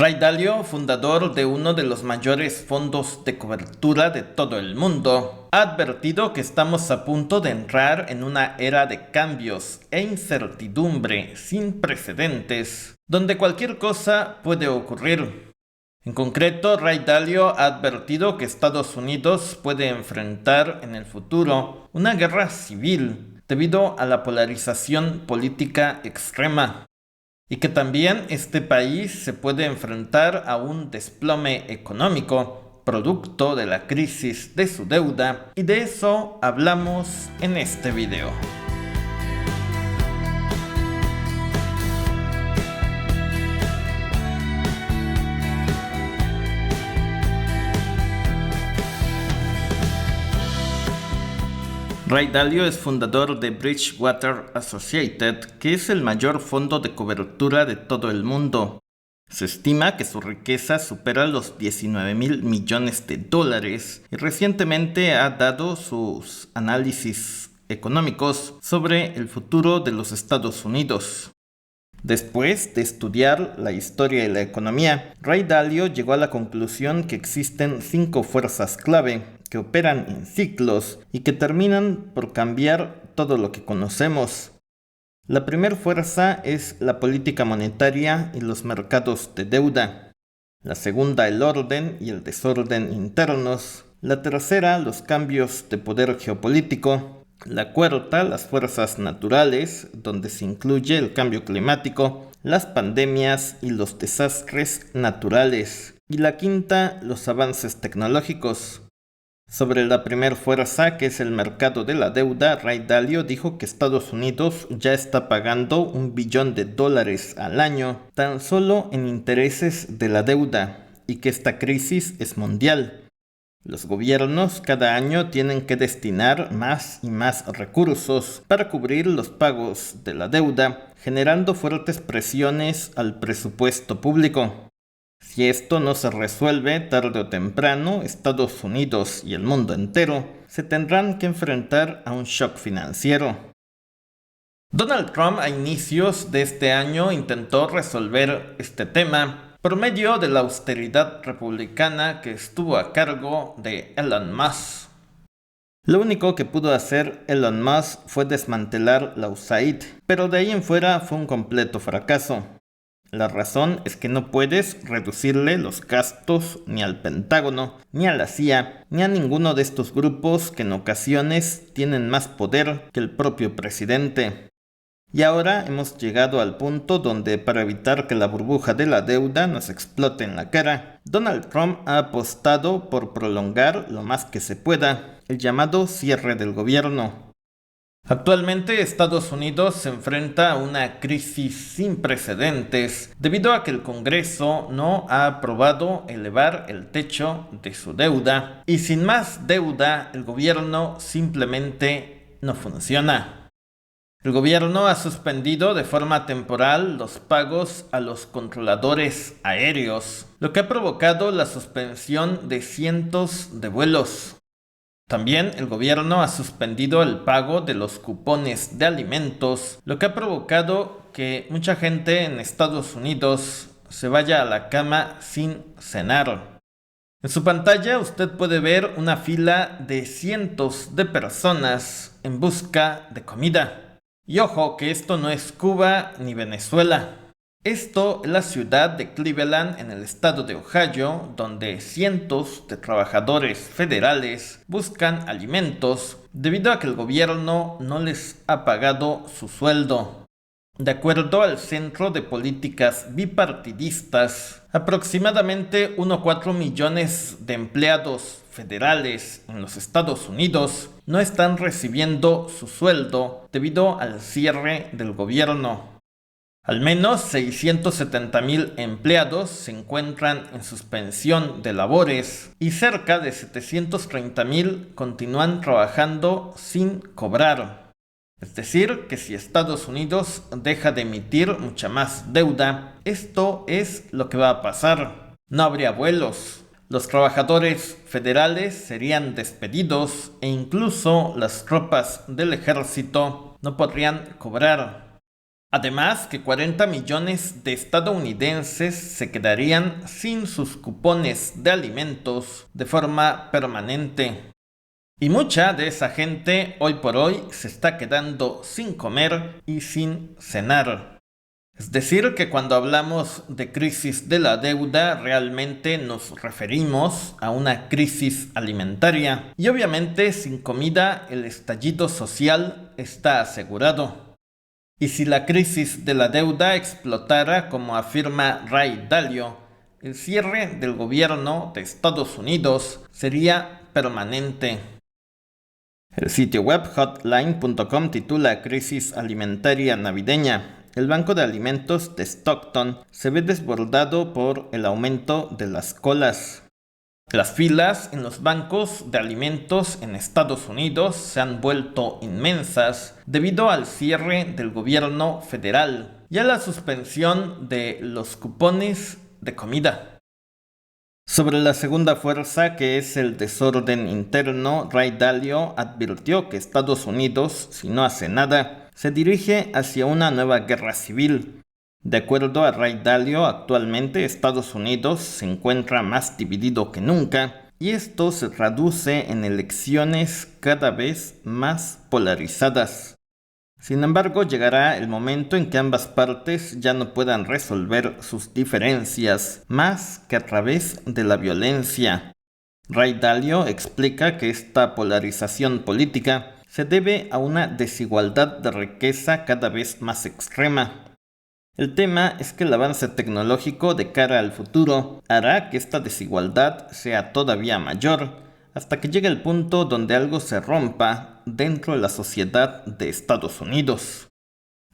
Ray Dalio, fundador de uno de los mayores fondos de cobertura de todo el mundo, ha advertido que estamos a punto de entrar en una era de cambios e incertidumbre sin precedentes, donde cualquier cosa puede ocurrir. En concreto, Ray Dalio ha advertido que Estados Unidos puede enfrentar en el futuro una guerra civil debido a la polarización política extrema, y que también este país se puede enfrentar a un desplome económico producto de la crisis de su deuda, y de eso hablamos en este video. Ray Dalio es fundador de Bridgewater Associates, que es el mayor fondo de cobertura de todo el mundo. Se estima que su riqueza supera los 19,000 millones de dólares y recientemente ha dado sus análisis económicos sobre el futuro de los Estados Unidos. Después de estudiar la historia y la economía, Ray Dalio llegó a la conclusión que existen 5 fuerzas clave que operan en ciclos y que terminan por cambiar todo lo que conocemos. La primera fuerza es la política monetaria y los mercados de deuda. La segunda, el orden y el desorden internos. La tercera, los cambios de poder geopolítico. La cuarta, las fuerzas naturales, donde se incluye el cambio climático, las pandemias y los desastres naturales. Y la quinta, los avances tecnológicos. Sobre la primera fuerza, que es el mercado de la deuda, Ray Dalio dijo que Estados Unidos ya está pagando $1 billón al año tan solo en intereses de la deuda, y que esta crisis es mundial. Los gobiernos cada año tienen que destinar más y más recursos para cubrir los pagos de la deuda, generando fuertes presiones al presupuesto público. Si esto no se resuelve tarde o temprano, Estados Unidos y el mundo entero se tendrán que enfrentar a un shock financiero. Donald Trump a inicios de este año intentó resolver este tema por medio de la austeridad republicana que estuvo a cargo de Elon Musk. Lo único que pudo hacer Elon Musk fue desmantelar la USAID, pero de ahí en fuera fue un completo fracaso. La razón es que no puedes reducirle los gastos ni al Pentágono, ni a la CIA, ni a ninguno de estos grupos que en ocasiones tienen más poder que el propio presidente. Y ahora hemos llegado al punto donde, para evitar que la burbuja de la deuda nos explote en la cara, Donald Trump ha apostado por prolongar lo más que se pueda el llamado cierre del gobierno. Actualmente Estados Unidos se enfrenta a una crisis sin precedentes debido a que el Congreso no ha aprobado elevar el techo de su deuda, y sin más deuda el gobierno simplemente no funciona. El gobierno ha suspendido de forma temporal los pagos a los controladores aéreos, lo que ha provocado la suspensión de cientos de vuelos. También el gobierno ha suspendido el pago de los cupones de alimentos, lo que ha provocado que mucha gente en Estados Unidos se vaya a la cama sin cenar. En su pantalla usted puede ver una fila de cientos de personas en busca de comida. Y ojo que esto no es Cuba ni Venezuela. Esto es la ciudad de Cleveland, en el estado de Ohio, donde cientos de trabajadores federales buscan alimentos debido a que el gobierno no les ha pagado su sueldo. De acuerdo al Centro de Políticas Bipartidistas, aproximadamente 1,4 millones de empleados federales en los Estados Unidos no están recibiendo su sueldo debido al cierre del gobierno. Al menos 670,000 empleados se encuentran en suspensión de labores y cerca de 730,000 continúan trabajando sin cobrar. Es decir, que si Estados Unidos deja de emitir mucha más deuda, esto es lo que va a pasar. No habría vuelos, los trabajadores federales serían despedidos e incluso las tropas del ejército no podrían cobrar. Además que 40 millones de estadounidenses se quedarían sin sus cupones de alimentos de forma permanente. Y mucha de esa gente hoy por hoy se está quedando sin comer y sin cenar. Es decir, que cuando hablamos de crisis de la deuda, realmente nos referimos a una crisis alimentaria. Y obviamente sin comida el estallido social está asegurado. Y si la crisis de la deuda explotara, como afirma Ray Dalio, el cierre del gobierno de Estados Unidos sería permanente. El sitio web hotline.com titula Crisis alimentaria navideña. El Banco de Alimentos de Stockton se ve desbordado por el aumento de las colas. Las filas en los bancos de alimentos en Estados Unidos se han vuelto inmensas debido al cierre del gobierno federal y a la suspensión de los cupones de comida. Sobre la segunda fuerza, que es el desorden interno, Ray Dalio advirtió que Estados Unidos, si no hace nada, se dirige hacia una nueva guerra civil. De acuerdo a Ray Dalio, actualmente Estados Unidos se encuentra más dividido que nunca, y esto se traduce en elecciones cada vez más polarizadas. Sin embargo, llegará el momento en que ambas partes ya no puedan resolver sus diferencias más que a través de la violencia. Ray Dalio explica que esta polarización política se debe a una desigualdad de riqueza cada vez más extrema. El tema es que el avance tecnológico de cara al futuro hará que esta desigualdad sea todavía mayor, hasta que llegue el punto donde algo se rompa dentro de la sociedad de Estados Unidos.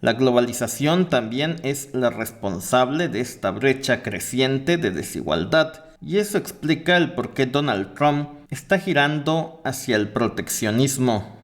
La globalización también es la responsable de esta brecha creciente de desigualdad, y eso explica el por qué Donald Trump está girando hacia el proteccionismo.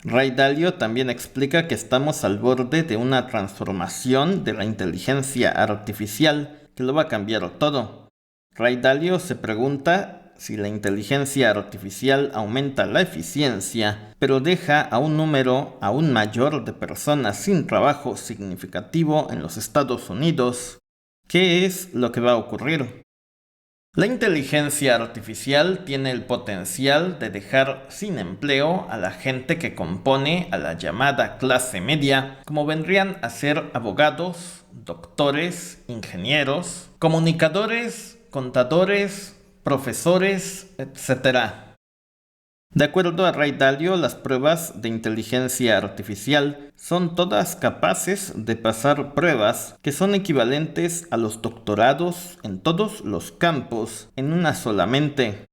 Ray Dalio también explica que estamos al borde de una transformación de la inteligencia artificial que lo va a cambiar todo. Ray Dalio se pregunta si la inteligencia artificial aumenta la eficiencia, pero deja a un número aún mayor de personas sin trabajo significativo en los Estados Unidos, ¿qué es lo que va a ocurrir? La inteligencia artificial tiene el potencial de dejar sin empleo a la gente que compone a la llamada clase media, como vendrían a ser abogados, doctores, ingenieros, comunicadores, contadores, profesores, etc. De acuerdo a Ray Dalio, las pruebas de inteligencia artificial son todas capaces de pasar pruebas que son equivalentes a los doctorados en todos los campos en una solamente.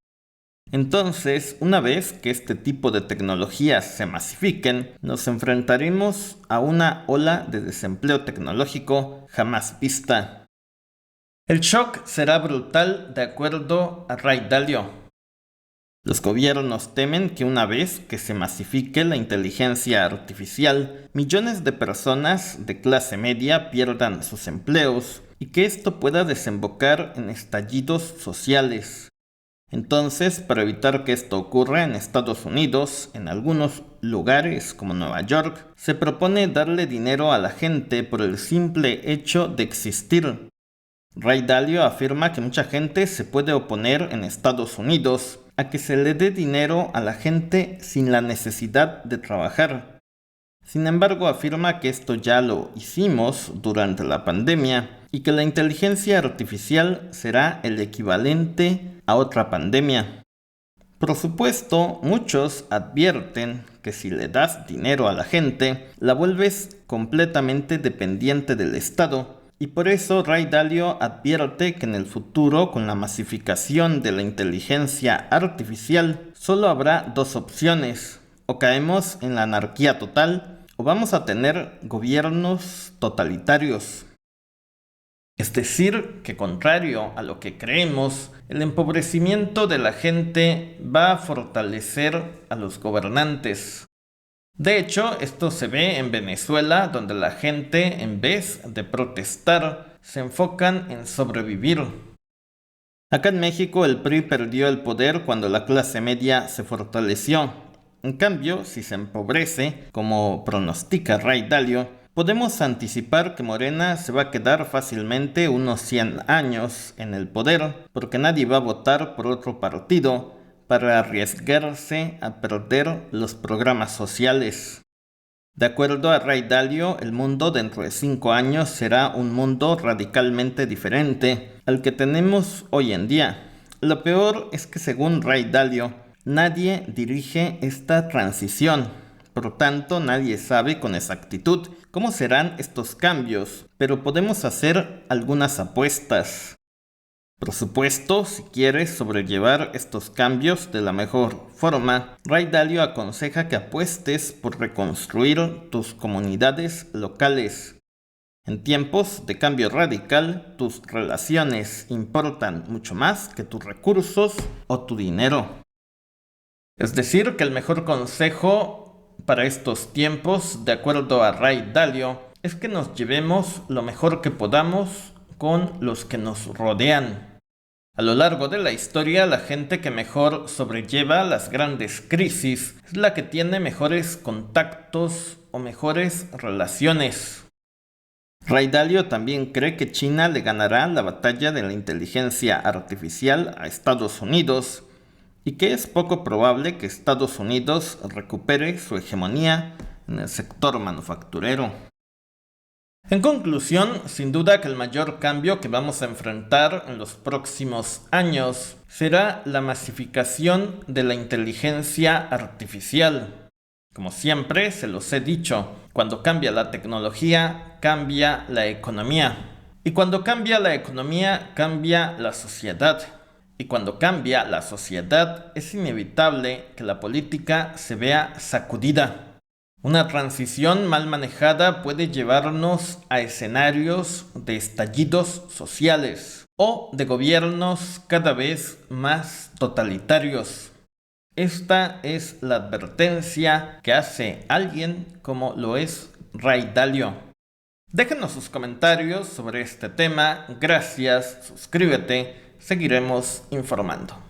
Entonces, una vez que este tipo de tecnologías se masifiquen, nos enfrentaremos a una ola de desempleo tecnológico jamás vista. El shock será brutal, de acuerdo a Ray Dalio. Los gobiernos temen que una vez que se masifique la inteligencia artificial, millones de personas de clase media pierdan sus empleos y que esto pueda desembocar en estallidos sociales. Entonces, para evitar que esto ocurra en Estados Unidos, en algunos lugares como Nueva York, se propone darle dinero a la gente por el simple hecho de existir. Ray Dalio afirma que mucha gente se puede oponer en Estados Unidos a que se le dé dinero a la gente sin la necesidad de trabajar. Sin embargo, afirma que esto ya lo hicimos durante la pandemia y que la inteligencia artificial será el equivalente a otra pandemia. Por supuesto, muchos advierten que si le das dinero a la gente, la vuelves completamente dependiente del Estado. Y por eso Ray Dalio advierte que en el futuro, con la masificación de la inteligencia artificial, solo habrá dos opciones: o caemos en la anarquía total, o vamos a tener gobiernos totalitarios. Es decir, que contrario a lo que creemos, el empobrecimiento de la gente va a fortalecer a los gobernantes. De hecho, esto se ve en Venezuela, donde la gente, en vez de protestar, se enfocan en sobrevivir. Acá en México, el PRI perdió el poder cuando la clase media se fortaleció. En cambio, si se empobrece, como pronostica Ray Dalio, Podemos anticipar que Morena se va a quedar fácilmente unos 100 años en el poder, porque nadie va a votar por otro partido para arriesgarse a perder los programas sociales. De acuerdo a Ray Dalio, el mundo dentro de 5 años será un mundo radicalmente diferente al que tenemos hoy en día. Lo peor es que, según Ray Dalio, nadie dirige esta transición. Por tanto, nadie sabe con exactitud cómo serán estos cambios, pero podemos hacer algunas apuestas. Por supuesto, si quieres sobrellevar estos cambios de la mejor forma, Ray Dalio aconseja que apuestes por reconstruir tus comunidades locales. En tiempos de cambio radical, tus relaciones importan mucho más que tus recursos o tu dinero. Es decir, que el mejor consejo para estos tiempos, de acuerdo a Ray Dalio, es que nos llevemos lo mejor que podamos con los que nos rodean. A lo largo de la historia, la gente que mejor sobrelleva las grandes crisis es la que tiene mejores contactos o mejores relaciones. Ray Dalio también cree que China le ganará la batalla de la inteligencia artificial a Estados Unidos y que es poco probable que Estados Unidos recupere su hegemonía en el sector manufacturero. En conclusión, sin duda que el mayor cambio que vamos a enfrentar en los próximos años será la masificación de la inteligencia artificial. Como siempre se los he dicho, cuando cambia la tecnología, cambia la economía. Y cuando cambia la economía, cambia la sociedad. Y cuando cambia la sociedad, es inevitable que la política se vea sacudida. Una transición mal manejada puede llevarnos a escenarios de estallidos sociales o de gobiernos cada vez más totalitarios. Esta es la advertencia que hace alguien como lo es Ray Dalio. Déjenos sus comentarios sobre este tema. Gracias, suscríbete, seguiremos informando.